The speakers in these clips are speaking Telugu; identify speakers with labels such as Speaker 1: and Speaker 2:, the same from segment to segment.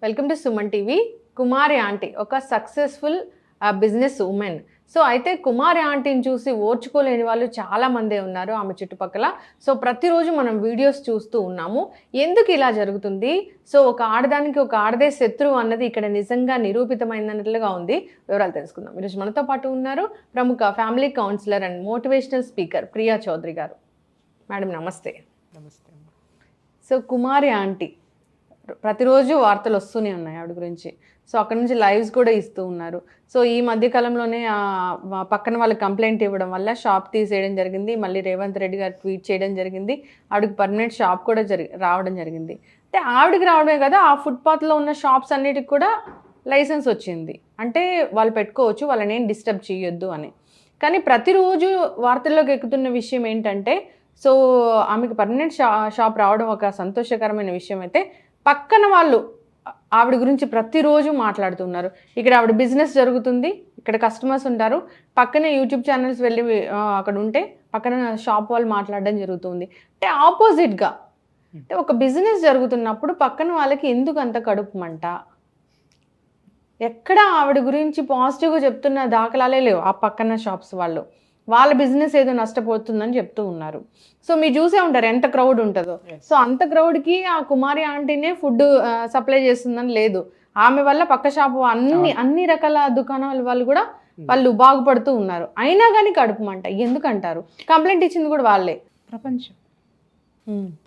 Speaker 1: Welcome to Suman TV. Kumari aunty ఒక సక్సెస్ఫుల్ బిజినెస్ ఉమెన్. సో అయితే కుమారి ఆంటీని చూసి ఓర్చుకోలేని వాళ్ళు చాలా మందే ఉన్నారు ఆమె చుట్టుపక్కల. సో ప్రతిరోజు మనం వీడియోస్ చూస్తూ ఉన్నాము. ఎందుకు ఇలా జరుగుతుంది? సో ఒక ఆడదానికి ఒక ఆడదే శత్రువు అన్నది ఇక్కడ నిజంగా నిరూపితమైనట్లుగా ఉంది. వివరాలు తెలుసుకుందాం. ఈరోజు మనతో పాటు ఉన్నారు ప్రముఖ family counsellor and motivational speaker Priya Chaudhary garu. Madam నమస్తే.
Speaker 2: నమస్తే.
Speaker 1: సో కుమారి ఆంటీ ప్రతిరోజు వార్తలు వస్తూనే ఉన్నాయి ఆవిడ గురించి. సో అక్కడ నుంచి లైవ్స్ కూడా ఇస్తూ ఉన్నారు. సో ఈ మధ్యకాలంలోనే పక్కన వాళ్ళకి కంప్లైంట్ ఇవ్వడం వల్ల షాప్ తీసేయడం జరిగింది. మళ్ళీ రేవంత్ రెడ్డి గారు ట్వీట్ చేయడం జరిగింది. ఆవిడకి పర్మనెంట్ షాప్ కూడా రావడం జరిగింది. అంటే ఆవిడకి రావడమే కదా, ఆ ఫుట్పాత్లో ఉన్న షాప్స్ అన్నిటికి కూడా లైసెన్స్ వచ్చింది. అంటే వాళ్ళు పెట్టుకోవచ్చు, వాళ్ళని ఏం డిస్టర్బ్ చేయొద్దు అని. కానీ ప్రతిరోజు వార్తల్లోకి ఎక్కుతున్న విషయం ఏంటంటే, సో ఆమెకు పర్మనెంట్ షాప్ రావడం ఒక సంతోషకరమైన విషయం అయితే, పక్కన వాళ్ళు ఆవిడ గురించి ప్రతిరోజు మాట్లాడుతున్నారు. ఇక్కడ ఆవిడ బిజినెస్ జరుగుతుంది, ఇక్కడ కస్టమర్స్ ఉంటారు, పక్కనే యూట్యూబ్ ఛానల్స్ వెళ్ళి అక్కడ ఉంటే పక్కన షాప్ వాళ్ళు మాట్లాడడం జరుగుతుంది. అంటే ఆపోజిట్గా, అంటే ఒక బిజినెస్ జరుగుతున్నప్పుడు పక్కన వాళ్ళకి ఎందుకు అంత కడుపు మంట? ఎక్కడ ఆవిడ గురించి పాజిటివ్గా చెప్తున్న దాఖలాలే లేవు. ఆ పక్కన షాప్స్ వాళ్ళు వాళ్ళ బిజినెస్ ఏదో నష్టపోతుందని చెప్తూ ఉన్నారు. సో మీరు చూసే ఉంటారు ఎంత క్రౌడ్ ఉంటుందో. సో అంత క్రౌడ్కి ఆ కుమారి ఆంటీనే ఫుడ్ సప్లై చేస్తుందని లేదు. ఆమె వల్ల పక్క షాపు అన్ని రకాల దుకాణాల వాళ్ళు కూడా వాళ్ళు బాగుపడుతూ ఉన్నారు. అయినా కానీ కడుపు మంట ఎందుకంటారు? కంప్లైంట్ ఇచ్చింది కూడా వాళ్ళే.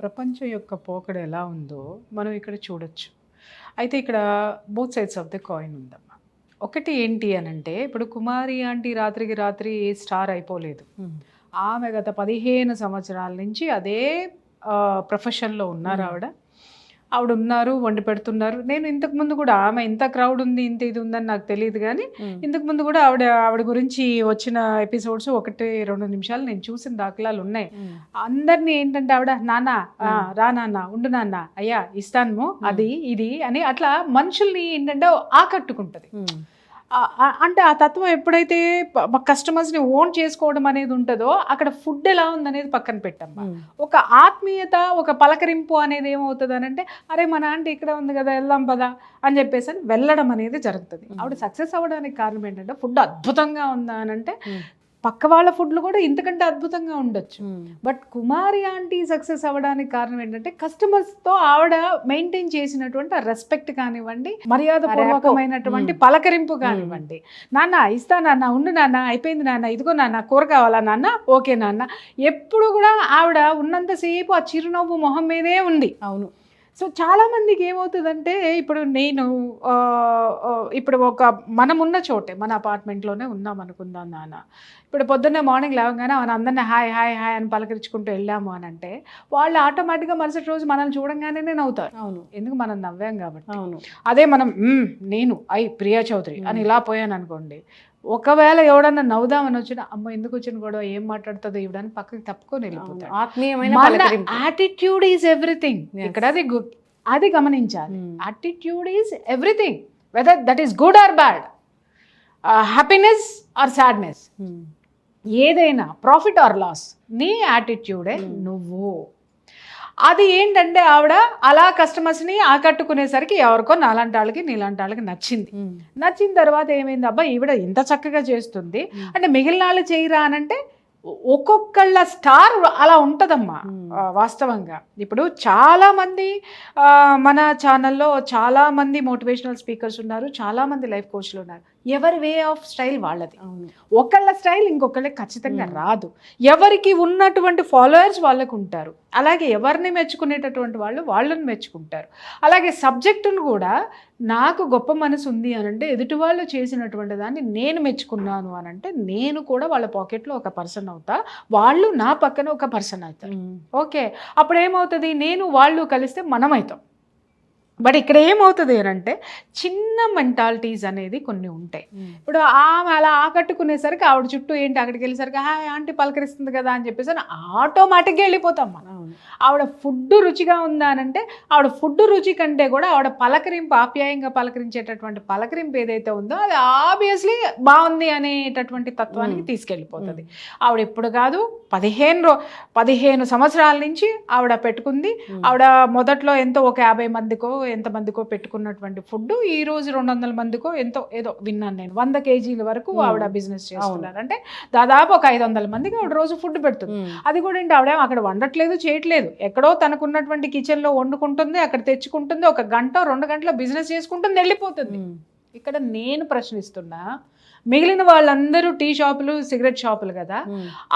Speaker 2: ప్రపంచం యొక్క పోకడ ఎలా ఉందో మనం ఇక్కడ చూడొచ్చు. అయితే ఇక్కడ both sides of the coin ఉందమ్మా. ఒకటి ఏంటి అని అంటే, ఇప్పుడు కుమారి ఆంటీ రాత్రికి రాత్రి స్టార్ అయిపోలేదు. ఆమె గత 15 సంవత్సరాల నుంచి అదే ప్రొఫెషన్లో ఉన్నారు. ఆవిడ ఉన్నారు, వండి పెడుతున్నారు. నేను ఇంతకుముందు కూడా ఆమె ఇంత క్రౌడ్ ఉంది, ఇంత ఇది ఉందని నాకు తెలియదు, కానీ ఇంతకుముందు కూడా ఆవిడ గురించి వచ్చిన ఎపిసోడ్స్ 1-2 నిమిషాలు నేను చూసిన దాఖలాలు ఉన్నాయి. అందరినీ ఏంటంటే ఆవిడ నాన్న రా నాన్న ఉండు నాన్న అయ్యా ఇస్తాను అది ఇది అని అట్లా మనుషుల్ని ఏంటంటే ఆకట్టుకుంటది. అంటే ఆ తత్వం ఎప్పుడైతే కస్టమర్స్ని ఓన్ చేసుకోవడం అనేది ఉంటుందో, అక్కడ ఫుడ్ ఎలా ఉందనేది పక్కన పెట్టమ్మా. ఒక ఆత్మీయత, ఒక పలకరింపు అనేది ఏమవుతుంది అని అంటే, అరే మన ఆంటీ ఇక్కడ ఉంది కదా వెళ్దాం పదా అని చెప్పేసి వెళ్ళడం అనేది జరుగుతుంది. ఆవిడ సక్సెస్ అవ్వడానికి కారణం ఏంటంటే, ఫుడ్ అద్భుతంగా ఉందా అని అంటే పక్క వాళ్ళ ఫుడ్లు కూడా ఇంతకంటే అద్భుతంగా ఉండొచ్చు. బట్ కుమారి ఆంటీ సక్సెస్ అవ్వడానికి కారణం ఏంటంటే, కస్టమర్స్తో ఆవిడ మెయింటైన్ చేసినటువంటి ఆ రెస్పెక్ట్ కానివ్వండి, మర్యాద పూర్వకమైనటువంటి పలకరింపు కానివ్వండి. నాన్న ఇస్తా నాన్న ఉండు నాన్న అయిపోయింది నాన్న ఇదిగో నాన్న కూర కావాలా నాన్న ఓకే నాన్న. ఎప్పుడు కూడా ఆవిడ ఉన్నంతసేపు ఆ చిరునవ్వు మొహం మీదే ఉంది.
Speaker 1: అవును.
Speaker 2: సో చాలామందికి ఏమవుతుందంటే, ఇప్పుడు నేను ఇప్పుడు మనమున్న చోటే మన అపార్ట్మెంట్లోనే ఉన్నాం అనుకుందాం నాన్న. ఇప్పుడు పొద్దున్నే మార్నింగ్ లేవగానే మన అందరినీ హాయ్ హాయ్ హాయ్ అని పలకరించుకుంటూ వెళ్ళాము అని అంటే, వాళ్ళు ఆటోమేటిక్గా మరుసటి రోజు మనల్ని చూడంగానే నవ్వుతారు. అవును, ఎందుకు మనం నవ్వాం కాబట్టి. అవును, అదే మనం నేను ప్రియా చౌదరి అని ఇలా పోయాను అనుకోండి, ఒకవేళ ఎవడన్నా నవ్వుదామని వచ్చినా అమ్మ ఎందుకు వచ్చిన గొడవ, ఏం మాట్లాడుతుందో ఇవ్వడానికి పక్కకి తప్పుకొని వెళ్ళిపోతాడు. Attitude is everything. ఇక్కడ అది గమనించాలి. Attitude is everything, weather that is good or bad, happiness are sadness, ఏదైనా ప్రాఫిట్ ఆర్ లాస్, నీ యాటిట్యూడే నువ్వు. అది ఏంటంటే ఆవిడ అలా కస్టమర్స్ని ఆకట్టుకునేసరికి ఎవరికో నాలాంటి వాళ్ళకి నీలాంటి వాళ్ళకి నచ్చింది. నచ్చిన తర్వాత ఏమైంది, అబ్బా ఈవిడ ఇంత చక్కగా చేస్తుంది అంటే మిగిలిన వాళ్ళు చేయరా అనంటే ఒక్కొక్కళ్ళ స్టార్ అలా ఉంటుందమ్మా. వాస్తవంగా ఇప్పుడు చాలామంది మన ఛానల్లో చాలామంది మోటివేషనల్ స్పీకర్స్ ఉన్నారు, చాలామంది లైఫ్ కోచ్లు ఉన్నారు. ఎవరి వే ఆఫ్ స్టైల్ వాళ్ళది. ఒకళ్ళ స్టైల్ ఇంకొకళ్ళకి ఖచ్చితంగా రాదు. ఎవరికి ఉన్నటువంటి ఫాలోయర్స్ వాళ్ళకు ఉంటారు. అలాగే ఎవరిని మెచ్చుకునేటటువంటి వాళ్ళు వాళ్ళని మెచ్చుకుంటారు. అలాగే సబ్జెక్టును కూడా నాకు గొప్ప మనసు ఉంది అని అంటే, ఎదుటి వాళ్ళు చేసినటువంటి దాన్ని నేను మెచ్చుకున్నాను అని అంటే, నేను కూడా వాళ్ళ పాకెట్లో ఒక పర్సన్ అవుతా, వాళ్ళు నా పక్కన ఒక పర్సన్ అవుతారు. ఓకే, అప్పుడు ఏమవుతుంది, నేను వాళ్ళు కలిస్తే మనం అవుతాం. బట్ ఇక్కడ ఏమవుతుంది అంటే, చిన్న మెంటాలిటీస్ అనేది కొన్ని ఉంటాయి. ఇప్పుడు ఆమె అలా ఆకట్టుకునేసరికి ఆవిడ చుట్టూ ఏంటి అక్కడికి వెళ్ళేసరికి హాయ్ ఆంటీ పలకరిస్తుంది కదా అని చెప్పేసి ఆటోమేటిక్గా వెళ్ళిపోతాం మనం. ఆవిడ ఫుడ్ రుచిగా ఉందా అని అంటే ఆవిడ ఫుడ్ రుచి కంటే కూడా ఆవిడ పలకరింపు, ఆప్యాయంగా పలకరించేటటువంటి పలకరింపు ఏదైతే ఉందో అది ఆబ్వియస్లీ బాగుంది అనేటటువంటి తత్వానికి తీసుకెళ్ళిపోతుంది. ఆవిడ ఇప్పుడు కాదు 15 సంవత్సరాల నుంచి ఆవిడ పెట్టుకుంది. ఆవిడ మొదట్లో ఎంతో ఒక 50 మందికో ఎంతమందికో పెట్టుకున్నటువంటి ఫుడ్ ఈ రోజు 200 మందికో ఎంతో ఏదో విన్నాను నేను, 100 కేజీల వరకు ఆవిడ బిజినెస్ చేస్తున్నారు. అంటే దాదాపు ఒక 500 మందికి ఆవిడ రోజు ఫుడ్ పెడుతుంది. అది కూడా ఏంటి, ఆవిడ అక్కడ వండట్లేదు, చేయట్లేదు, ఎక్కడో తనకున్నటువంటి కిచెన్ లో వండుకుంటుంది, అక్కడ తెచ్చుకుంటుంది, 1 గంట 2 గంటల బిజినెస్ చేసుకుంటుంది, వెళ్ళిపోతుంది. ఇక్కడ నేను ప్రశ్నిస్తున్నా, మిగిలిన వాళ్ళందరూ టీ షాపులు, సిగరెట్ షాపులు కదా,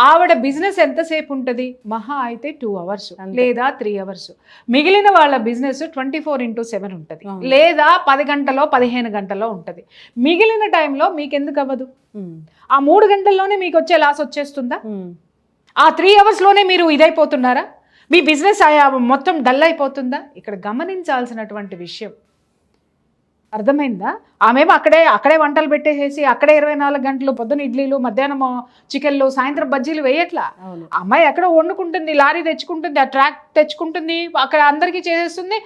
Speaker 2: ఆవిడ బిజినెస్ ఎంతసేపు ఉంటుంది? మహా అయితే 2 hours లేదా 3 hours. మిగిలిన వాళ్ళ బిజినెస్ 24/7 ఉంటుంది, లేదా 10 గంటలో 15 గంటలో ఉంటుంది. మిగిలిన టైంలో మీకు ఎందుకు అవ్వదు? ఆ 3 గంటల్లోనే మీకు వచ్చే లాస్ వచ్చేస్తుందా? ఆ 3 hours మీరు ఇదైపోతున్నారా? మీ బిజినెస్ మొత్తం డల్ అయిపోతుందా? ఇక్కడ గమనించాల్సినటువంటి విషయం అర్థమైందా? ఆమెమో అక్కడే వంటలు పెట్టేసేసి అక్కడే 24 గంటలు, పొద్దున ఇడ్లీలు, మధ్యాహ్నం చికెన్లు, సాయంత్రం బజ్జీలు వేయట్లా. అమ్మాయి ఎక్కడో వండుకుంటుంది, లారీ తెచ్చుకుంటుంది, ఆ ట్రాక్ తెచ్చుకుంటుంది, అక్కడ అందరికీ చేసేస్తుంది.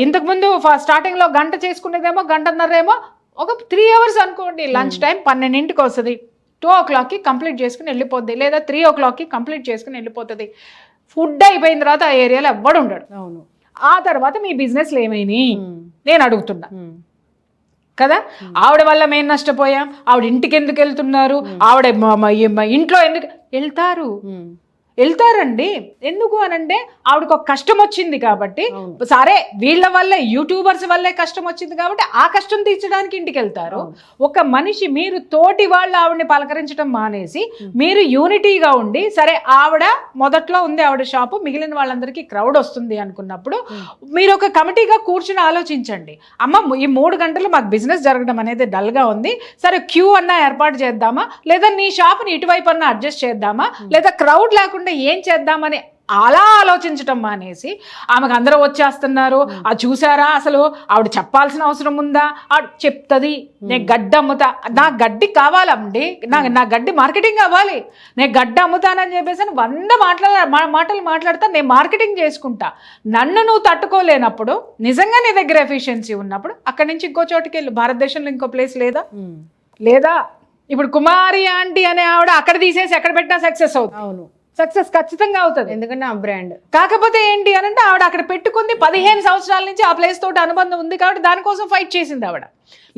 Speaker 2: ఇంతకుముందు స్టార్టింగ్లో గంట చేసుకునేదేమో, గంటన్నరేమో, ఒక 3 hours అనుకోండి. లంచ్ టైం 12కి వస్తుంది, 2 o'clockకి కంప్లీట్ చేసుకుని వెళ్ళిపోద్ది, లేదా 3 o'clockకి కంప్లీట్ చేసుకుని వెళ్ళిపోతుంది. ఫుడ్ అయిపోయిన తర్వాత ఆ ఏరియాలో ఎవ్వడు ఉండడు. ఆ తర్వాత మీ బిజినెస్లు ఏమైనాయి నేను అడుగుతున్నా కదా. ఆవిడ వల్ల మేము నష్టపోయాం, ఆవిడ ఇంటికి ఎందుకు వెళ్తున్నారు, ఆవిడ ఇంట్లో ఎందుకు వెళ్తారండి? ఎందుకు అనంటే ఆవిడకు ఒక కష్టం వచ్చింది కాబట్టి, సరే వీళ్ళ వల్లే, యూట్యూబర్స్ వల్లే కష్టం వచ్చింది కాబట్టి ఆ కష్టం తీర్చడానికి ఇంటికి వెళ్తారు. ఒక మనిషి, మీరు తోటి వాళ్ళు ఆవిడని పలకరించడం మానేసి మీరు యూనిటీగా ఉండి, సరే ఆవిడ మొదట్లో ఉంది ఆవిడ షాపు, మిగిలిన వాళ్ళందరికీ క్రౌడ్ వస్తుంది అనుకున్నప్పుడు మీరు ఒక కమిటీగా కూర్చుని ఆలోచించండి. అమ్మ, ఈ 3 గంటలు మాకు బిజినెస్ జరగడం అనేది డల్గా ఉంది, సరే క్యూ అన్నా ఏర్పాటు చేద్దామా, లేదా నీ షాప్ని ఇటువైపు అన్నా అడ్జస్ట్ చేద్దామా, లేదా క్రౌడ్ లేకుండా ఏం చేద్దామని అలా ఆలోచించటం మానేసి, ఆమెకు అందరూ వచ్చేస్తున్నారు, అది చూసారా, అసలు ఆవిడ చెప్పాల్సిన అవసరం ఉందా? ఆవిడ చెప్తుంది, నేను గడ్డి అమ్ముతా, నా గడ్డి కావాలండి, నా గడ్డి మార్కెటింగ్ కావాలి, నేను గడ్డి అమ్ముతానని చెప్పేసి 100 మాటలు మాట్లాడతా, నేను మార్కెటింగ్ చేసుకుంటా. నన్ను నువ్వు తట్టుకోలేనప్పుడు, నిజంగా నీ దగ్గర ఎఫిషియన్సీ ఉన్నప్పుడు అక్కడి నుంచి ఇంకో చోటుకి వెళ్ళు. భారతదేశంలో ఇంకో ప్లేస్ లేదా ఇప్పుడు కుమారి ఆంటీ అనే ఆవిడ అక్కడ తీసేసి ఎక్కడ పెట్టినా సక్సెస్ అవుతుంది. అవును, సక్సెస్ ఖచ్చితంగా అవుతుంది, ఎందుకంటే ఆ బ్రాండ్. కాకపోతే ఏంటి అని అంటే ఆవిడ అక్కడ పెట్టుకుంది, 15 సంవత్సరాల నుంచి ఆ ప్లేస్ తోటి అనుబంధం ఉంది కాబట్టి దానికోసం ఫైట్ చేసింది ఆవిడ.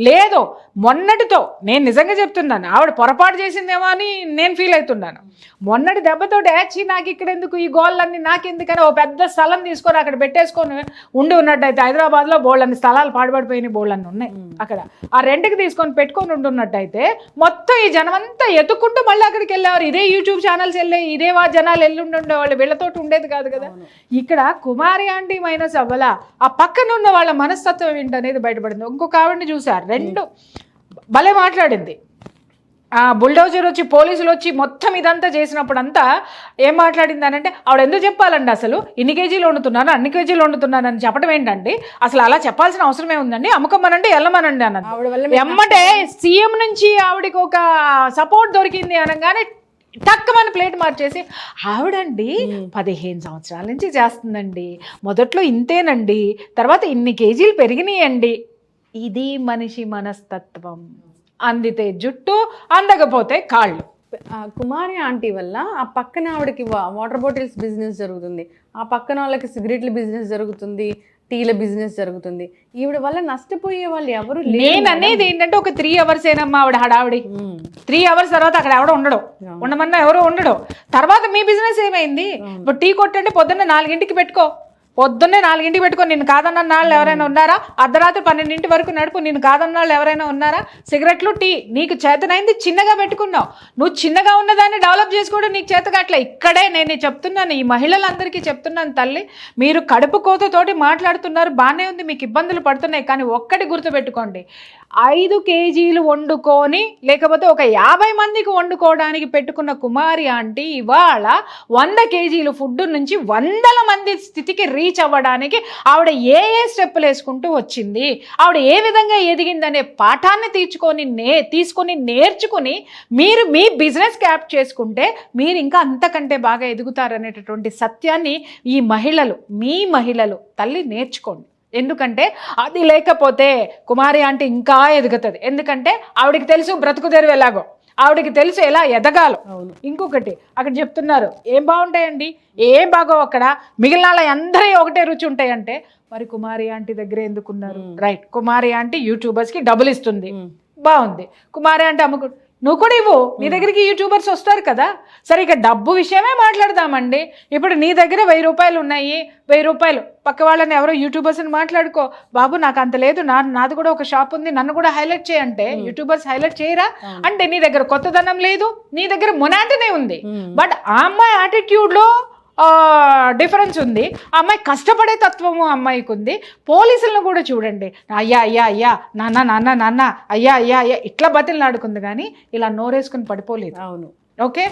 Speaker 2: లేదు, మొన్నటితో నేను నిజంగా చెప్తున్నాను, ఆవిడ పొరపాటు చేసిందేమో అని నేను ఫీల్ అవుతున్నాను. మొన్నటి దెబ్బతోటి నాకు ఇక్కడ ఎందుకు, ఈ గోళ్ళన్నీ నాకెందుకని ఓ పెద్ద స్థలం తీసుకొని అక్కడ పెట్టేసుకొని ఉండి ఉన్నట్టయితే, హైదరాబాద్లో బోళ్ళన్ని స్థలాలు పాడుపడిపోయినాయి, బోళ్ళన్ని ఉన్నాయి అక్కడ, ఆ రెంట్కి తీసుకొని పెట్టుకొని ఉంటున్నట్టయితే మొత్తం ఈ జనం అంతా ఎత్తుకుంటూ మళ్ళీ అక్కడికి వెళ్ళేవారు. ఇదే యూట్యూబ్ ఛానల్స్ వెళ్ళాయి, ఇదే జనాలు ఉండేవాళ్ళు, వీళ్ళతోటి ఉండేది కాదు కదా. ఇక్కడ కుమారి ఆంటీ మైనస్ అవ్వలా, ఆ పక్కన ఉన్న వాళ్ళ మనస్తత్వం ఏంటనేది బయటపడింది. ఇంకొక ఆవిడని చూసారు, 2 భలే మాట్లాడింది. బుల్డోజర్ వచ్చి, పోలీసులు వచ్చి మొత్తం ఇదంతా చేసినప్పుడు అంతా ఏం మాట్లాడింది అని అంటే, ఆవిడ ఎందుకు చెప్పాలండి, అసలు ఇన్ని కేజీలు వండుతున్నాను, అన్ని కేజీలు వండుతున్నాను అని చెప్పడం ఏంటండి, అసలు అలా చెప్పాల్సిన అవసరమే ఉందండి, అమ్ముకోమనండి, వెళ్ళమనండి అన్నది. ఎమ్మటే సీఎం నుంచి ఆవిడకి ఒక సపోర్ట్ దొరికింది అనగానే టక్కుమని ప్లేట్ మార్చేసి, ఆవిడండి 15 సంవత్సరాల నుంచి చేస్తుందండి, మొదట్లో ఇంతేనండి, తర్వాత ఇన్ని కేజీలు పెరిగినాయండి. ఇది మనిషి మనస్తత్వం. అందితే జుట్టు, అందకపోతే కాళ్ళు. కుమారి ఆంటీ వల్ల ఆ పక్కన ఆవిడకి వాటర్ బాటిల్స్ బిజినెస్ జరుగుతుంది, ఆ పక్కన వాళ్ళకి సిగరెట్ల బిజినెస్ జరుగుతుంది, టీల బిజినెస్ జరుగుతుంది. ఈవిడ వల్ల నష్టపోయే వాళ్ళు ఎవరు? నేను అనేది ఏంటంటే ఒక 3 hours ఏనమ్మా ఆవిడ హడావిడి. 3 hours తర్వాత అక్కడ ఎవడో ఉండమన్నా ఎవరో ఉండడు. తర్వాత మీ బిజినెస్ ఏమైంది? ఇప్పుడు టీ కొట్టంటే పొద్దున్న 4ంటికి పెట్టుకో, పొద్దున్నే 4ంటికి పెట్టుకో, నిన్ను కాదన్న వాళ్ళు ఎవరైనా ఉన్నారా? అర్ధరాత్రి 12 వరకు నడుపు, నిన్ను కాదన్న వాళ్ళు ఎవరైనా ఉన్నారా? సిగరెట్లు, టీ నీకు చేతనైంది చిన్నగా పెట్టుకున్నావు, నువ్వు చిన్నగా ఉన్నదాన్ని డెవలప్ చేసుకోవడం నీకు చేతకాట్లే. ఇక్కడే నేను చెప్తున్నాను, ఈ మహిళలందరికీ చెప్తున్నాను, తల్లి మీరు కడుపు కోతతోటి మాట్లాడుతున్నారు, బాగానే ఉంది, మీకు ఇబ్బందులు పడుతున్నాయి, కానీ ఒక్కటి గుర్తుపెట్టుకోండి, 5 కేజీలు వండుకొని లేకపోతే ఒక 50 మందికి వండుకోవడానికి పెట్టుకున్న కుమారి ఆంటీ ఇవాళ 100 కేజీలు ఫుడ్ నుంచి 100 మంది స్థితికి రీచ్ అవ్వడానికి ఆవిడ ఏ స్టెప్పులు వేసుకుంటూ వచ్చింది, ఆవిడ ఏ విధంగా ఎదిగిందనే పాఠాన్ని తీసుకొని నేర్చుకుని మీరు మీ బిజినెస్ క్యాప్ చేసుకుంటే మీరు ఇంకా అంతకంటే బాగా ఎదుగుతారనేటటువంటి సత్యాన్ని ఈ మీ మహిళలు తల్లి నేర్చుకోండి. ఎందుకంటే అది లేకపోతే కుమారి ఆంటీ ఇంకా ఎదుగుతుంది. ఎందుకంటే ఆవిడకి తెలుసు బ్రతుకు తెరువు ఎలాగో, ఆవిడకి తెలుసు ఎలా ఎదగాలో. ఇంకొకటి అక్కడ చెప్తున్నారు ఏం బాగుంటాయండి, ఏం బాగో అక్కడ, మిగిలిన వాళ్ళ అందరూ ఒకటే రుచి ఉంటాయంటే మరి కుమారి ఆంటీ దగ్గర ఎందుకున్నారు? రైట్, కుమారి ఆంటీ యూట్యూబర్స్కి డబ్బులు ఇస్తుంది, బాగుంది. కుమారి ఆంటీ నువ్వు కూడా ఇవ్వు, నీ దగ్గరికి యూట్యూబర్స్ వస్తారు కదా. సరే ఇక డబ్బు విషయమే మాట్లాడదామండి. ఇప్పుడు నీ దగ్గర 1000 రూపాయలు ఉన్నాయి, 1000 రూపాయలు పక్క వాళ్ళని ఎవరో యూట్యూబర్స్ అని మాట్లాడుకో, బాబు నాకు అంత లేదు, నాది కూడా ఒక షాప్ ఉంది, నన్ను కూడా హైలైట్ చేయంటే యూట్యూబర్స్ హైలైట్ చేయరా? అంటే నీ దగ్గర కొత్తదనం లేదు, నీ దగ్గర మొనాటనే ఉంది. బట్ ఆ అమ్మాయి యాటిట్యూడ్లో డిఫరెన్స్ ఉంది, ఆ అమ్మాయి కష్టపడే తత్వము అమ్మాయికి ఉంది. పోలీసులను కూడా చూడండి, అయ్యా అయ్యా అయ్యా, నాన్న నాన్న నాన్న, అయ్యా అయ్యా అయ్యా ఇట్లా బతిలాడుకుంది కానీ ఇలా నోరేసుకుని పడిపోలేదు.
Speaker 1: అవును,
Speaker 2: ఓకే,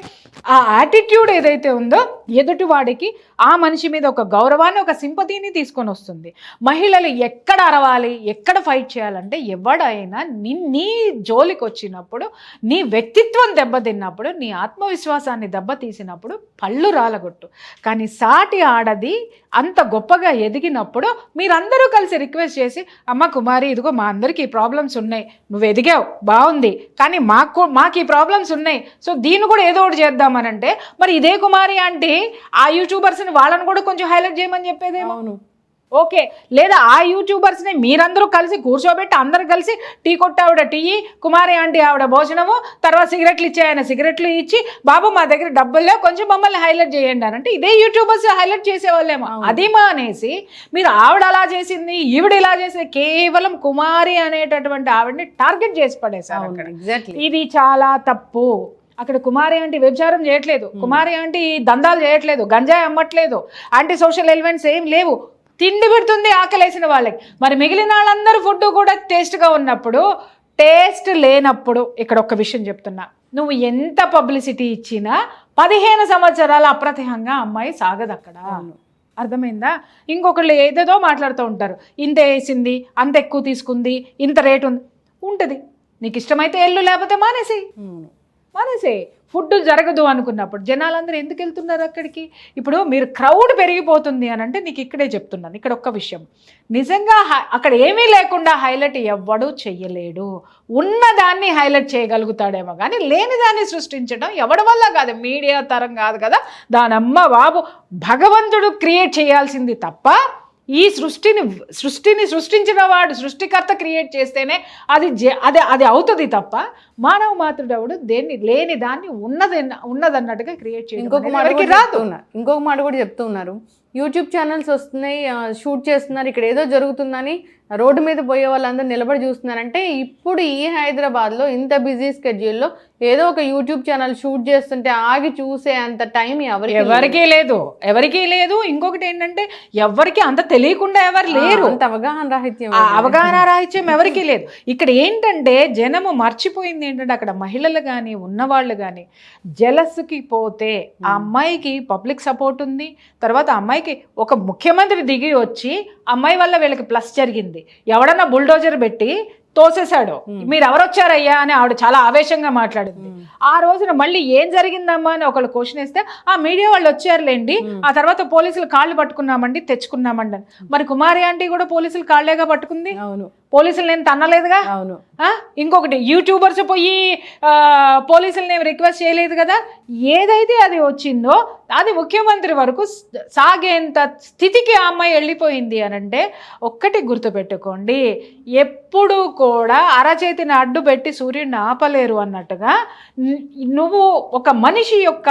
Speaker 2: ఆ యాటిట్యూడ్ ఏదైతే ఉందో ఎదుటి వాడికి ఆ మనిషి మీద ఒక గౌరవాన్ని, ఒక సింపతిని తీసుకొని వస్తుంది. మహిళలు ఎక్కడ అరవాలి, ఎక్కడ ఫైట్ చేయాలంటే ఎవడైనా నీ జోలికి వచ్చినప్పుడు, నీ వ్యక్తిత్వం దెబ్బతిన్నప్పుడు, నీ ఆత్మవిశ్వాసాన్ని దెబ్బతీసినప్పుడు పళ్ళు రాలగొట్టు. కానీ సాటి ఆడది అంత గొప్పగా ఎదిగినప్పుడు మీరందరూ కలిసి రిక్వెస్ట్ చేసి, అమ్మ కుమారి ఇదిగో మా అందరికీ ఈ ప్రాబ్లమ్స్ ఉన్నాయి, నువ్వు ఎదిగావు బాగుంది, కానీ మాకు ఈ ప్రాబ్లమ్స్ ఉన్నాయి, సో దీన్ని కూడా ఏదో ఒకటి చేద్దామనంటే మరి ఇదే కుమారి ఆంటీ ఆ యూట్యూబర్స్ని వాళ్ళని కూడా కొంచెం హైలైట్ చేయమని చెప్పేదేమో. ఓకే, లేదా ఆ యూట్యూబర్స్ని మీరందరూ కలిసి కూర్చోబెట్టి అందరూ కలిసి టీ కొట్టావిడ టీ, కుమారి ఆంటీ ఆవిడ భోజనము, తర్వాత సిగరెట్లు ఇచ్చే ఆయన సిగరెట్లు ఇచ్చి, బాబు మా దగ్గర డబ్బుల్లో కొంచెం మమ్మల్ని హైలైట్ చేయండి అని అంటే ఇదే యూట్యూబర్స్ హైలైట్ చేసేవాళ్ళేమో. అది మానేసి మీరు ఆవిడ అలా చేసింది, ఈవిడ ఇలా చేసింది, కేవలం కుమారి అనేటటువంటి ఆవిడని టార్గెట్ చేసి పడేశారు అక్కడ. ఇది చాలా తప్పు. అక్కడ కుమారి ఆంటీ వ్యభిచారం చేయట్లేదు, కుమారి ఆంటీ దందాలు చేయట్లేదు, గంజాయి అమ్మట్లేదు, యాంటీ సోషల్ ఎలిమెంట్స్ ఏం లేవు, తిండి పెడుతుంది ఆకలేసిన వాళ్ళకి. మరి మిగిలిన వాళ్ళందరూ ఫుడ్ కూడా టేస్ట్గా ఉన్నప్పుడు, టేస్ట్ లేనప్పుడు ఇక్కడ ఒక విషయం చెప్తున్నా, నువ్వు ఎంత పబ్లిసిటీ ఇచ్చినా 15 సంవత్సరాల అప్రతిహంగా అమ్మాయి సాగదు అక్కడ. అర్థమైందా? ఇంకొకళ్ళు ఏదేదో మాట్లాడుతూ ఉంటారు, ఇంత వేసింది, అంత ఎక్కువ తీసుకుంది, ఇంత రేటు ఉంటుంది. నీకు ఇష్టమైతే ఎల్లు, లేకపోతే మానేసి ఫుడ్ జరగదు అనుకున్నప్పుడు జనాలందరూ ఎందుకు వెళ్తున్నారు అక్కడికి? ఇప్పుడు మీరు క్రౌడ్ పెరిగిపోతుంది అని అంటే నీకు ఇక్కడే చెప్తున్నాను, ఇక్కడ ఒక్క విషయం, నిజంగా అక్కడ ఏమీ లేకుండా హైలైట్ ఎవ్వడూ చెయ్యలేడు. ఉన్నదాన్ని హైలైట్ చేయగలుగుతాడేమో కానీ లేని దాన్ని సృష్టించడం ఎవడి వల్ల కాదు, మీడియా తరం కాదు కదా, దానమ్మ బాబు భగవంతుడు క్రియేట్ చేయాల్సింది తప్ప ఈ సృష్టిని సృష్టించిన వాడు, సృష్టికర్త క్రియేట్ చేస్తేనే అది అవుతుంది తప్ప మానవ మాతృడు ఎవడు లేని దాన్ని ఉన్నదన్నట్టుగా క్రియేట్ చేయడం.
Speaker 1: ఇంకొక మాట కూడా చెప్తూ ఉన్నారు, యూట్యూబ్ ఛానల్స్ వస్తున్నాయి, షూట్ చేస్తున్నారు, ఇక్కడ ఏదో జరుగుతుందని రోడ్డు మీద పోయే వాళ్ళందరూ నిలబడి చూస్తున్నారంటే, ఇప్పుడు ఈ హైదరాబాద్లో ఇంత బిజీ స్కెడ్యూల్లో ఏదో ఒక యూట్యూబ్ ఛానల్ షూట్ చేస్తుంటే ఆగి చూసే అంత టైం ఎవరికీ లేదు. ఇంకొకటి ఏంటంటే ఎవరికి అంత తెలియకుండా ఎవరు లేరు, అంత అవగాహన రాహిత్యం ఎవరికీ లేదు. ఇక్కడ ఏంటంటే జనము మర్చిపోయింది ఏంటంటే, అక్కడ మహిళలు కానీ ఉన్నవాళ్ళు కానీ జలస్కి పోతే ఆ అమ్మాయికి పబ్లిక్ సపోర్ట్ ఉంది, తర్వాత అమ్మాయికి ఒక ముఖ్యమంత్రి దిగి వచ్చి అమ్మాయి వల్ల వీళ్ళకి ప్లస్ జరిగింది, ఎవడన్నా బుల్డోజర్ పెట్టి తోసేశాడు, మీరు ఎవరొచ్చారయ్యా అని ఆవిడ చాలా ఆవేశంగా మాట్లాడింది. ఆ రోజున మళ్ళీ ఏం జరిగిందమ్మా అని ఒకళ్ళు క్వశ్చన్ వేస్తే, ఆ మీడియా వాళ్ళు వచ్చారులేండి, ఆ తర్వాత పోలీసులు కాళ్ళు పట్టుకున్నామండి, తెచ్చుకున్నామండి. మరి కుమారి ఆంటీ కూడా పోలీసులు కాళ్ళేగా పట్టుకుంది, పోలీసులు నేను తన్నలేదుగా. ఇంకొకటి యూట్యూబర్స్ పోయి పోలీసులు ఏమి రిక్వెస్ట్ చేయలేదు కదా. ఏదైతే అది వచ్చిందో అది ముఖ్యమంత్రి వరకు సాగేంత స్థితికి ఆ అమ్మాయి వెళ్ళిపోయింది అని అంటే ఒక్కటి గుర్తుపెట్టుకోండి, ఎప్పుడు కూడా అరచేతిని అడ్డు పెట్టి సూర్యుడిని ఆపలేరు అన్నట్టుగా నువ్వు ఒక మనిషి యొక్క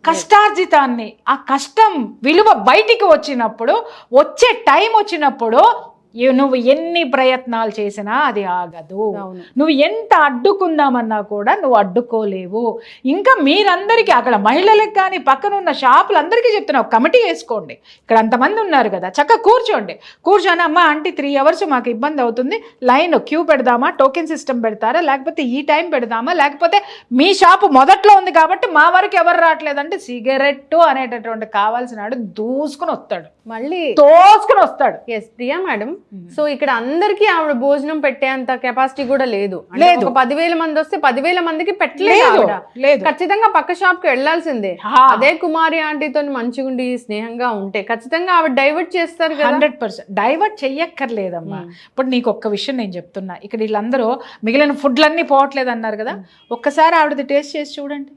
Speaker 1: కష్టార్జితాన్ని, ఆ కష్టం విలువ బయటికి వచ్చినప్పుడు, వచ్చే టైం వచ్చినప్పుడు
Speaker 2: నువ్వు ఎన్ని ప్రయత్నాలు చేసినా అది ఆగదు.
Speaker 1: అవును.
Speaker 2: నువ్వు ఎంత అడ్డుకుందామన్నా కూడా నువ్వు అడ్డుకోలేవు. ఇంకా మీరందరికీ అక్కడ మహిళలకు కానీ పక్కన ఉన్న షాపులందరికీ చెప్తున్నావు, కమిటీ వేసుకోండి. ఇక్కడ అంతమంది ఉన్నారు కదా, చక్కగా కూర్చొని అమ్మ ఆంటీ 3 hours మాకు ఇబ్బంది అవుతుంది, లైన్ క్యూ పెడదామా, టోకెన్ సిస్టమ్ పెడతారా, లేకపోతే ఈ టైం పెడదామా, లేకపోతే మీ షాపు మొదట్లో ఉంది కాబట్టి మా వరకు ఎవరు రావట్లేదంటే సిగరెట్టు అనేటటువంటి కావాల్సిన వాడు దూసుకుని వస్తాడు,
Speaker 1: మళ్ళీ
Speaker 2: తోసుకుని వస్తాడు.
Speaker 1: ఎస్ ప్రియా మేడం, సో ఇక్కడ అందరికీ ఆవిడ భోజనం పెట్టేంత కెపాసిటీ కూడా లేదు.
Speaker 2: లేదు.
Speaker 1: 10,000 మంది వస్తే 10,000 మందికి పెట్టలేదు ఆవిడ.
Speaker 2: లేదు.
Speaker 1: ఖచ్చితంగా పక్క షాప్ కి వెళ్లాల్సిందే. అదే కుమారి ఆంటీతో మంచిగుండి స్నేహంగా ఉంటే ఖచ్చితంగా ఆవిడ డైవర్ట్ చేస్తారు కదా.
Speaker 2: 100% డైవర్ట్ చెయ్యక్కర్లేదమ్మా. ఇప్పుడు నీకు ఒక్క విషయం నేను చెప్తున్నా, ఇక్కడ వీళ్ళందరూ మిగిలిన ఫుడ్లన్నీ పోవట్లేదు అన్నారు కదా, ఒక్కసారి ఆవిడది టేస్ట్ చేసి చూడండి.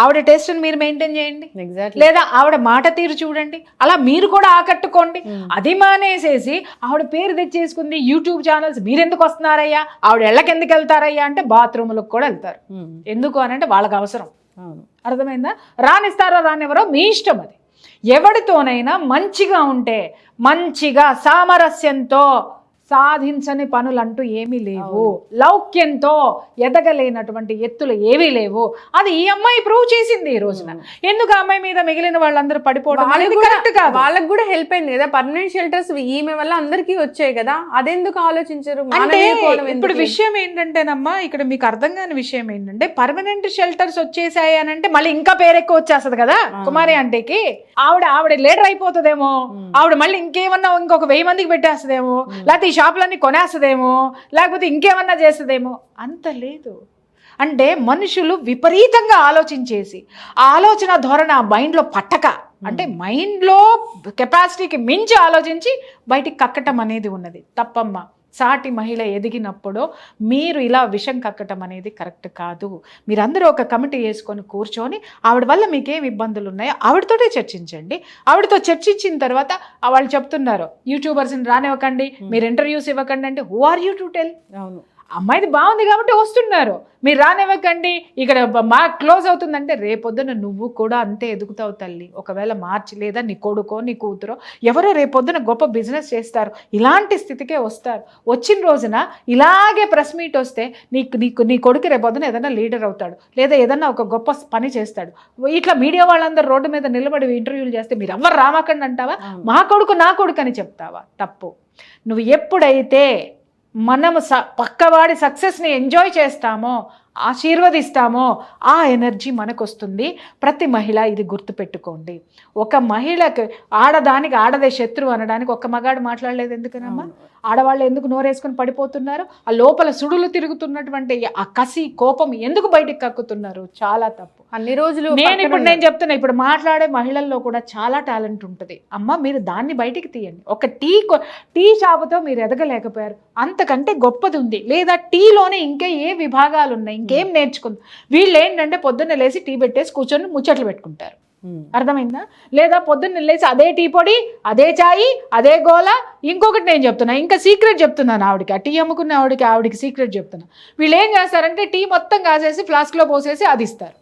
Speaker 2: ఆవిడ టేస్ట్ని మీరు మెయింటైన్ చేయండి.
Speaker 1: ఎగ్జాక్ట్లీ.
Speaker 2: లేదా ఆవిడ మాట తీరు చూడండి, అలా మీరు కూడా ఆకట్టుకోండి. అది మానేసేసి ఆవిడ పేరు తెచ్చేసుకుంది, యూట్యూబ్ ఛానల్స్ మీరెందుకు వస్తున్నారయ్యా, ఆవిడ ఎళ్ళకి ఎందుకు వెళ్తారయ్యా అంటే బాత్రూములకు కూడా వెళ్తారు. ఎందుకు అని అంటే వాళ్ళకి అవసరం. అర్థమైందా? రానిస్తారో రానివ్వరో మీ ఇష్టం. అది ఎవరితోనైనా మంచిగా ఉంటే, మంచిగా సామరస్యంతో సాధించని పనులంటూ ఏమీ లేవు, లౌక్యంతో ఎదగలేనటువంటి ఎత్తులు ఏవీ లేవు. అది ఈ అమ్మాయి ప్రూవ్ చేసింది ఈ రోజున. ఎందుకు ఆ అమ్మాయి మీద మిగిలిన వాళ్ళందరూ పడిపోవడం కరెక్ట్ కాదు.
Speaker 1: వాళ్ళకి కూడా హెల్ప్ అయింది కదా, పర్మనెంట్ షెల్టర్స్ ఈమె వల్ల అందరికీ వచ్చాయి కదా, అదెందుకు ఆలోచించరు?
Speaker 2: అంటే ఇప్పుడు విషయం ఏంటంటేనమ్మా, ఇక్కడ మీకు అర్థం కాని విషయం ఏంటంటే, పర్మనెంట్ షెల్టర్స్ వచ్చేసాయి అని అంటే మళ్ళీ ఇంకా పేరెక్కువ వచ్చేస్తుంది కదా కుమారి ఆంటీకి. ఆవిడ లీడర్ అయిపోతుందేమో, ఆవిడ మళ్ళీ ఇంకేమన్నా ఇంకొక 1000 మందికి పెట్టేస్తుందేమో, లేకపోతే ఈ షాపులన్నీ కొనేస్తుందేమో, లేకపోతే ఇంకేమన్నా చేస్తుందేమో. అంత లేదు. అంటే మనుషులు విపరీతంగా ఆలోచించేసి, ఆ ఆలోచన ధోరణి ఆ మైండ్లో పట్టక, అంటే మైండ్లో కెపాసిటీకి మించి ఆలోచించి బయటికి కక్కటం అనేది ఉన్నది తప్పమ్మ. సాటి మహిళ ఎదిగినప్పుడు మీరు ఇలా విషం కక్కటం అనేది కరెక్ట్ కాదు. మీరందరూ ఒక కమిటీ వేసుకొని కూర్చొని ఆవిడ వల్ల మీకేం ఇబ్బందులు ఉన్నాయో ఆవిడతోటే చర్చించండి. ఆవిడతో చర్చించిన తర్వాత వాళ్ళు చెప్తున్నారు యూట్యూబర్స్ని రానివ్వకండి, మీరు ఇంటర్వ్యూస్ ఇవ్వకండి అంటే who are you to tell?
Speaker 1: అవును,
Speaker 2: అమ్మాయిది బాగుంది కాబట్టి వస్తున్నారు, మీరు రానివ్వకండి, ఇక్కడ మా క్లోజ్ అవుతుందంటే రేపొద్దున నువ్వు కూడా అంతే ఎదుగుతావు తల్లి. ఒకవేళ మార్చి లేదా నీ కొడుకో నీ కూతురో ఎవరో రేపొద్దున గొప్ప బిజినెస్ చేస్తారు, ఇలాంటి స్థితికే వస్తారు. వచ్చిన రోజున ఇలాగే ప్రెస్ మీట్ వస్తే నీ కొడుకు రేపొద్దున ఏదైనా లీడర్ అవుతాడు, లేదా ఏదన్నా ఒక గొప్ప పని చేస్తాడు. ఇట్లా మీడియా వాళ్ళందరూ రోడ్డు మీద నిలబడి ఇంటర్వ్యూలు చేస్తే మీరు ఎవ్వరు రామాకండి అంటావా? మా కొడుకు నా కొడుకు అని చెప్తావా? తప్పు. నువ్వు ఎప్పుడైతే మనము పక్కవాడి సక్సెస్ని ఎంజాయ్ చేస్తామో, ఆశీర్వదిస్తామో ఆ ఎనర్జీ మనకు వస్తుంది. ప్రతి మహిళ ఇది గుర్తుపెట్టుకోండి. ఒక మహిళకి ఆడదానికి ఆడదే శత్రువు అనడానికి ఒక్క మగాడు మాట్లాడలేదు ఎందుకనమ్మా? ఆడవాళ్ళు ఎందుకు నోరేసుకుని పడిపోతున్నారు? ఆ లోపల సుడులు తిరుగుతున్నటువంటి ఆ కసి కోపం ఎందుకు బయటికి కక్కుతున్నారు? చాలా తప్పు.
Speaker 1: అన్ని రోజులు
Speaker 2: నేను చెప్తున్నా, ఇప్పుడు మాట్లాడే మహిళల్లో కూడా చాలా టాలెంట్ ఉంటుంది అమ్మ, మీరు దాన్ని బయటికి తీయండి. ఒక టీ షాపుతో మీరు ఎదగలేకపోయారు, అంతకంటే గొప్పది ఉంది. లేదా టీలోనే ఇంకా ఏ విభాగాలు ఉన్నాయి, ఇంకేం నేర్చుకుంది. వీళ్ళు ఏంటంటే పొద్దున్న లేసి టీ పెట్టేసి కూర్చొని ముచ్చట్లు పెట్టుకుంటారు. అర్థమైందా? లేదా పొద్దున్న లేసి అదే టీ పొడి, అదే చాయి, అదే గోల. ఇంకొకటి నేను చెప్తున్నా, ఇంకా సీక్రెట్ చెప్తున్నాను ఆవిడకి, ఆ టీ అమ్ముకున్న ఆవిడకి సీక్రెట్ చెప్తున్నా. వీళ్ళు ఏం చేస్తారంటే టీ మొత్తం కాసేసి ఫ్లాస్క్లో పోసేసి అది ఇస్తారు.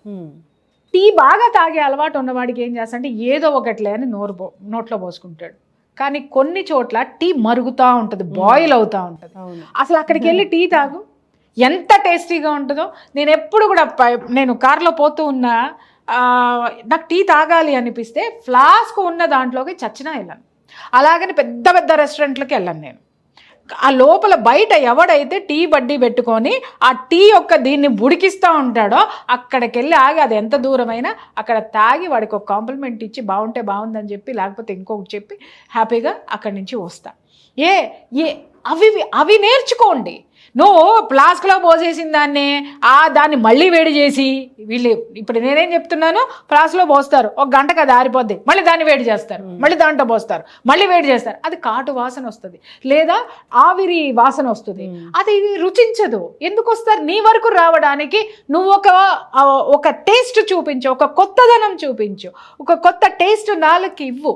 Speaker 2: టీ బాగా తాగే అలవాటు ఉన్నవాడికి ఏం చేస్తారంటే ఏదో ఒకట్లే అని నోట్లో పోసుకుంటాడు. కానీ కొన్ని చోట్ల టీ మరుగుతూ ఉంటుంది, బాయిల్ అవుతూ ఉంటుంది. అసలు అక్కడికి వెళ్ళి టీ తాగు, ఎంత టేస్టీగా ఉంటుందో. నేను ఎప్పుడు కూడా నేను కారులో పోతూ ఉన్నా, నాకు టీ తాగాలి అనిపిస్తే ఫ్లాస్క్ ఉన్న దాంట్లోకి చచ్చినా వెళ్ళాను. అలాగని పెద్ద పెద్ద రెస్టారెంట్లకి వెళ్ళాను నేను. ఆ లోపల బయట ఎవడైతే టీ బడ్డీ పెట్టుకొని ఆ టీ యొక్క దీన్ని ఉడికిస్తూ ఉంటాడో అక్కడికి వెళ్ళి ఆగి, అది ఎంత దూరమైనా అక్కడ తాగి వాడికి ఒక కాంప్లిమెంట్ ఇచ్చి బాగుంటే బాగుందని చెప్పి, లేకపోతే ఇంకొకటి చెప్పి హ్యాపీగా అక్కడి నుంచి వస్తా. అవి నేర్చుకోండి. నువ్వు ఫ్లాస్క్లో పోసేసిన దాన్ని మళ్ళీ వేడి చేసి, వీళ్ళు ఇప్పుడు నేనేం చెప్తున్నాను, ఫ్లాస్క్లో పోస్తారు, ఒక గంటకు అది ఆరిపోద్ది, మళ్ళీ దాన్ని వేడి చేస్తారు, మళ్ళీ దాంట్లో పోస్తారు, మళ్ళీ వేడి చేస్తారు. అది కాటు వాసన వస్తుంది, లేదా ఆవిరి వాసన వస్తుంది. అది రుచించదు. ఎందుకు వస్తారు? నీ వరకు రావడానికి నువ్వు ఒక టేస్ట్ చూపించు, ఒక కొత్తదనం చూపించు, ఒక కొత్త టేస్ట్ నాలుగుకి ఇవ్వు.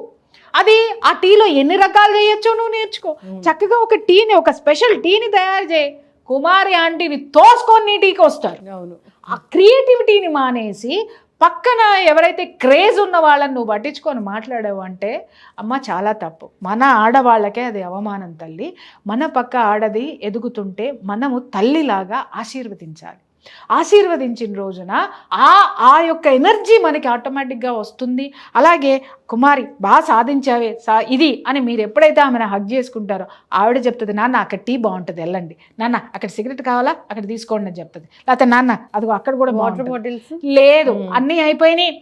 Speaker 2: అది ఆ టీలో ఎన్ని రకాలు చేయొచ్చో నువ్వు నేర్చుకో. చక్కగా ఒక టీని, ఒక స్పెషల్ టీని తయారు చేయి. కుమారి ఆంటీని తోసుకొని నీ టీకి వస్తారు. ఆ క్రియేటివిటీని మానేసి పక్కన ఎవరైతే క్రేజ్ ఉన్న వాళ్ళని నువ్వు పట్టించుకొని మాట్లాడావు అంటే అమ్మ చాలా తప్పు. మన ఆడవాళ్ళకే అది అవమానం తల్లి. మన పక్క ఆడది ఎదుగుతుంటే మనము తల్లిలాగా ఆశీర్వదించాలి. ఆశీర్వదించిన రోజున ఆ యొక్క ఎనర్జీ మనకి ఆటోమేటిక్గా వస్తుంది. అలాగే కుమారి బాగా సాధించావే ఇది అని మీరు ఎప్పుడైతే ఆమెను హగ్ చేసుకుంటారో ఆవిడ చెప్తుంది, నాన్న అక్కడ టీ బాగుంటుంది వెళ్ళండి, నాన్న అక్కడ సిగరెట్ కావాలా అక్కడ తీసుకోండి అని చెప్తుంది. లేకపోతే నాన్న అదిగో అక్కడ కూడా
Speaker 1: వాటర్ బాటిల్స్
Speaker 2: లేదు అన్నీ అయిపోయినాయి,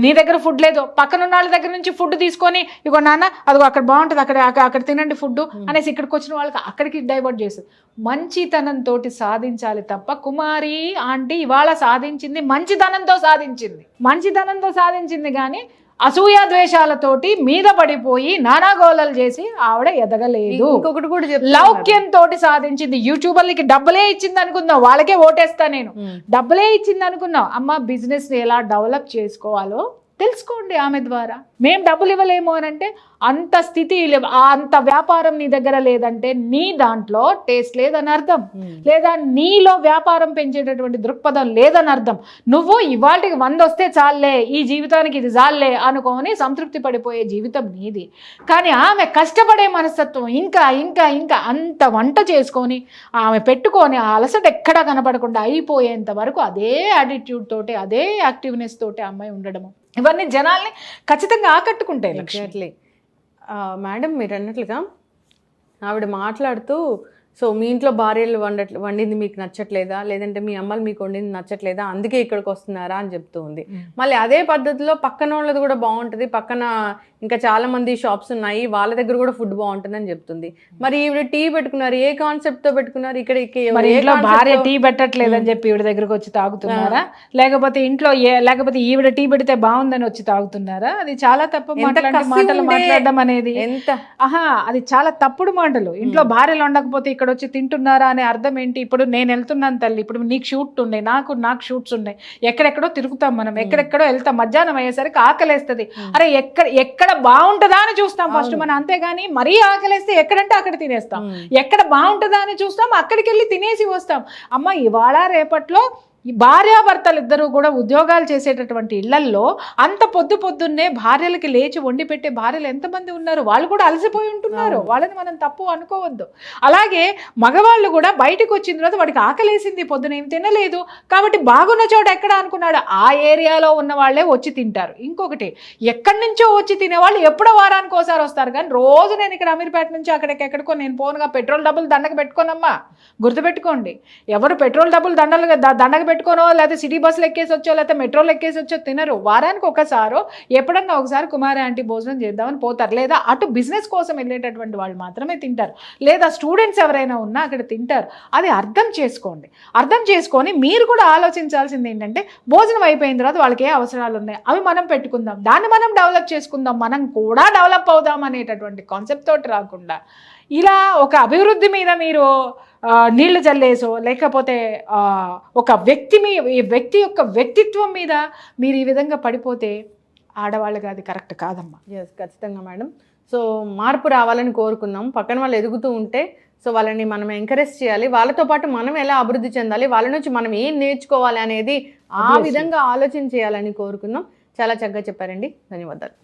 Speaker 2: నీ దగ్గర ఫుడ్ లేదు, పక్కన ఉన్న వాళ్ళ దగ్గర నుంచి ఫుడ్ తీసుకొని ఇగో నాన్న అదిగో అక్కడ బాగుంటుంది అక్కడ తినండి ఫుడ్ అనేసి ఇక్కడికి వచ్చిన వాళ్ళకి అక్కడికి డైవర్ట్ చేస్తుంది. మంచితనంతో సాధించాలి తప్ప కుమారి ఆంటీ ఇవాళ సాధించింది మంచితనంతో సాధించింది కానీ అసూయ ద్వేషాలతోటి మీద పడిపోయి నానాగోళలు చేసి ఆవిడ ఎదగలేదు.
Speaker 1: ఇంకొకటి కూడా
Speaker 2: లౌక్యంతో సాధించింది. యూట్యూబర్లకి డబ్బులే ఇచ్చింది అనుకుందాం, వాళ్ళకే ఓటేస్తా నేను, డబ్బులే ఇచ్చింది అనుకున్నాం. అమ్మ బిజినెస్ ఎలా డెవలప్ చేసుకోవాలో తెలుసుకోండి ఆమె ద్వారా. మేము డబ్బులు ఇవ్వలేము అని అంటే అంత స్థితి అంత వ్యాపారం నీ దగ్గర లేదంటే నీ దాంట్లో టేస్ట్ లేదని అర్థం, లేదా నీలో వ్యాపారం పెంచేటటువంటి దృక్పథం లేదని అర్థం. నువ్వు ఇవాళకి 100 వస్తే చాలే, ఈ జీవితానికి ఇది చాలే అనుకోని సంతృప్తి పడిపోయే జీవితం నీది. కానీ ఆమె కష్టపడే మనస్తత్వం ఇంకా ఇంకా ఇంకా అంత వంట చేసుకొని ఆమె పెట్టుకొని ఆ అలసట ఎక్కడా కనపడకుండా అయిపోయేంత వరకు అదే యాటిట్యూడ్ తోటి అదే యాక్టివ్నెస్ తోటి అమ్మాయి ఉండడము ఇవన్నీ జనాల్ని ఖచ్చితంగా ఆకట్టుకుంటాయి.
Speaker 1: ఎగ్జాక్ట్లీ మేడం మీరు అన్నట్లుగా ఆవిడ మాట్లాడుతూ సో మీ ఇంట్లో భార్యలు వండింది మీకు నచ్చట్లేదా, లేదంటే మీ అమ్మలు మీకు వండింది నచ్చట్లేదా, అందుకే ఇక్కడికి వస్తున్నారా అని చెప్తూ ఉంది. మళ్ళీ అదే పద్ధతిలో పక్కన వాళ్ళది కూడా బాగుంటుంది, పక్కన ఇంకా చాలా మంది షాప్స్ ఉన్నాయి వాళ్ళ దగ్గర కూడా ఫుడ్ బాగుంటుంది అని చెప్తుంది. మరి ఈవిడ టీ పెట్టుకున్నారు, ఏ కాన్సెప్ట్ తో పెట్టుకున్నారు? ఇక్కడ
Speaker 2: భార్య టీ పెట్టట్లేదని చెప్పి ఈవిడ దగ్గరకు వచ్చి తాగుతున్నారా, లేకపోతే లేకపోతే ఈవిడ టీ పెడితే బాగుందని వచ్చి తాగుతున్నారా? అది చాలా తప్పు మాటలు మాట్లాడడం అనేది. అది చాలా తప్పుడు మాటలు. ఇంట్లో భార్యలు ఉండకపోతే ఇక్కడ వచ్చి తింటున్నారా అనే అర్థం ఏంటి? ఇప్పుడు నేను వెళ్తున్నాను తల్లి, ఇప్పుడు నీకు షూట్ ఉన్నాయి, నాకు షూట్స్ ఉన్నాయి, ఎక్కడెక్కడో తిరుగుతాం మనం, ఎక్కడెక్కడో వెళ్తాం, మధ్యాహ్నం అయ్యేసరికి ఆకలేస్తుంది. అరే ఎక్కడ బాగుంటుందా అని చూస్తాం ఫస్ట్ మనం, అంతేగాని మరీ ఆకలేస్తే ఎక్కడంటే అక్కడ తినేస్తాం, ఎక్కడ బాగుంటుందా అని చూస్తాం, అక్కడికి వెళ్ళి తినేసి వస్తాం. అమ్మ ఇవాళ రేపట్లో ఈ భార్యాభర్తలు ఇద్దరు కూడా ఉద్యోగాలు చేసేటటువంటి ఇళ్లల్లో అంత పొద్దున్నే భార్యలకి లేచి వండి పెట్టే భార్యలు ఎంతమంది ఉన్నారు? వాళ్ళు కూడా అలసిపోయి ఉంటున్నారు, వాళ్ళని మనం తప్పు అనుకోవద్దు. అలాగే మగవాళ్ళు కూడా బయటకు వచ్చిన తర్వాత వాడికి ఆకలేసింది, పొద్దున ఏం తినలేదు కాబట్టి బాగున్న చోట ఎక్కడ అనుకున్నాడు ఆ ఏరియాలో ఉన్న వాళ్ళే వచ్చి తింటారు. ఇంకొకటి ఎక్కడి నుంచో వచ్చి తినేవాళ్ళు ఎప్పుడో వారానికి ఒకసారి వస్తారు, కానీ రోజు నేను ఇక్కడ అమీర్పేట నుంచి ఎక్కడికో నేను పోనుగా పెట్రోల్ డబ్బులు దండకు పెట్టుకోనమ్మా. గుర్తుపెట్టుకోండి, ఎవరు పెట్రోల్ డబ్బులు దండకు పెట్టుకోనో లేకపోతే సిటీ బస్సులు ఎక్కేసి వచ్చో లేకపోతే మెట్రోలు ఎక్కేసి వచ్చో తినరు. వారానికి ఒకసారో ఎప్పుడన్నా ఒకసారి కుమారి ఆంటీ భోజనం చేద్దామని పోతారు, లేదా అటు బిజినెస్ కోసం వెళ్ళేటటువంటి వాళ్ళు మాత్రమే తింటారు, లేదా స్టూడెంట్స్ ఎవరైనా ఉన్నా అక్కడ తింటారు. అది అర్థం చేసుకోండి. అర్థం చేసుకొని మీరు కూడా ఆలోచించాల్సింది ఏంటంటే భోజనం అయిపోయిన తర్వాత వాళ్ళకి ఏ అవసరాలు ఉన్నాయి అవి మనం పెట్టుకుందాం, దాన్ని మనం డెవలప్ చేసుకుందాం, మనం కూడా డెవలప్ అవుదాం అనేటటువంటి కాన్సెప్ట్ తోటి రాకుండా ఇలా ఒక అభివృద్ధి మీద మీరు నీళ్లు జల్లేసో లేకపోతే ఒక వ్యక్తి యొక్క వ్యక్తిత్వం మీద మీరు ఈ విధంగా పడిపోతే ఆడవాళ్ళకి అది కరెక్ట్ కాదమ్మా.
Speaker 1: ఎస్ ఖచ్చితంగా మేడం. సో మార్పు రావాలని కోరుకుందాం. పక్కన వాళ్ళు ఎదుగుతూ ఉంటే సో వాళ్ళని మనం ఎంకరేజ్ చేయాలి, వాళ్ళతో పాటు మనం ఎలా అభివృద్ధి చెందాలి, వాళ్ళ నుంచి మనం ఏం నేర్చుకోవాలి అనేది ఆ విధంగా ఆలోచన చేయాలని కోరుకుందాం. చాలా చక్కగా చెప్పారండి, ధన్యవాదాలు.